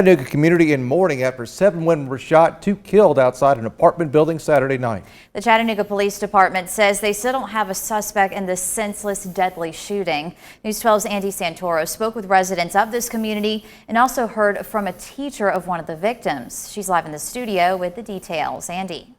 Chattanooga community in mourning after 7 women were shot, 2 killed outside an apartment building Saturday night. The Chattanooga Police Department says they still don't have a suspect in this senseless, deadly shooting. News 12's Andy Santoro spoke with residents of this community and also heard from a teacher of one of the victims. She's live in the studio with the details. Andy.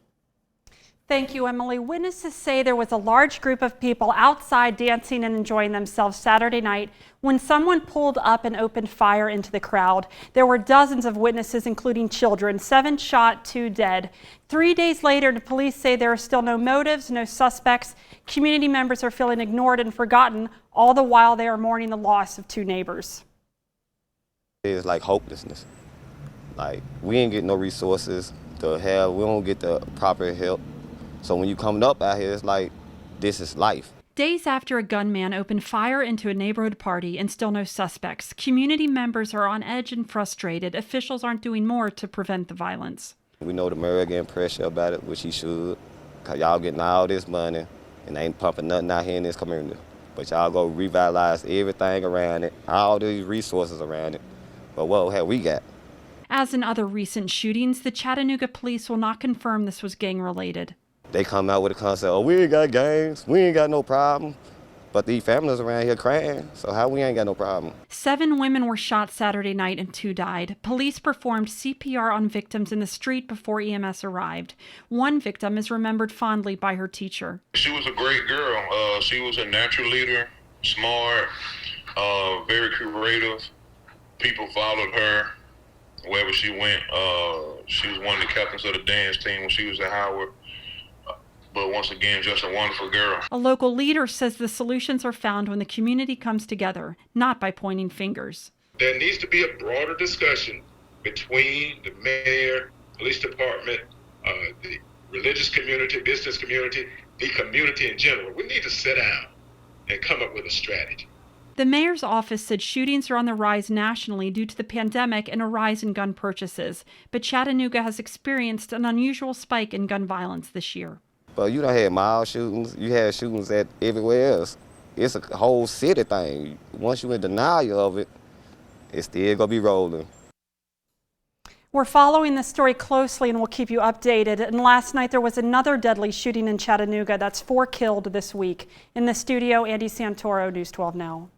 Thank you, Emily. Witnesses say there was a large group of people outside dancing and enjoying themselves Saturday night when someone pulled up and opened fire into the crowd. There were dozens of witnesses, including children. 7 shot, 2 dead. 3 days later, the police say there are still no motives, no suspects. Community members are feeling ignored and forgotten, all the while they are mourning the loss of 2 neighbors. It's like hopelessness. Like, we ain't get no resources to have, we don't get the proper help. So when you coming up out here, it's like, this is life. Days after a gunman opened fire into a neighborhood party and still no suspects, community members are on edge and frustrated. Officials aren't doing more to prevent the violence. We know the mayor getting pressure about it, which he should, because y'all getting all this money and they ain't pumping nothing out here in this community. But y'all go revitalize everything around it, all these resources around it. But what have we got? As in other recent shootings, the Chattanooga police will not confirm this was gang-related. They come out with a concept, oh, we ain't got gangs, we ain't got no problem. But these families around here crying, so how we ain't got no problem? 7 women were shot Saturday night and 2 died. Police performed CPR on victims in the street before EMS arrived. One victim is remembered fondly by her teacher. She was a great girl. She was a natural leader, smart, very creative. People followed her wherever she went. She was one of the captains of the dance team when she was at Howard. But once again, just a wonderful girl. A local leader says the solutions are found when the community comes together, not by pointing fingers. There needs to be a broader discussion between the mayor, police department, the religious community, business community, the community in general. We need to sit down and come up with a strategy. The mayor's office said shootings are on the rise nationally due to the pandemic and a rise in gun purchases. But Chattanooga has experienced an unusual spike in gun violence this year. But you done had mall shootings, you had shootings at everywhere else. It's a whole city thing. Once you're in denial of it, it's still gonna be rolling. We're following this story closely and we'll keep you updated. And last night there was another deadly shooting in Chattanooga. That's 4 killed this week. In the studio, Andy Santoro, News 12 Now.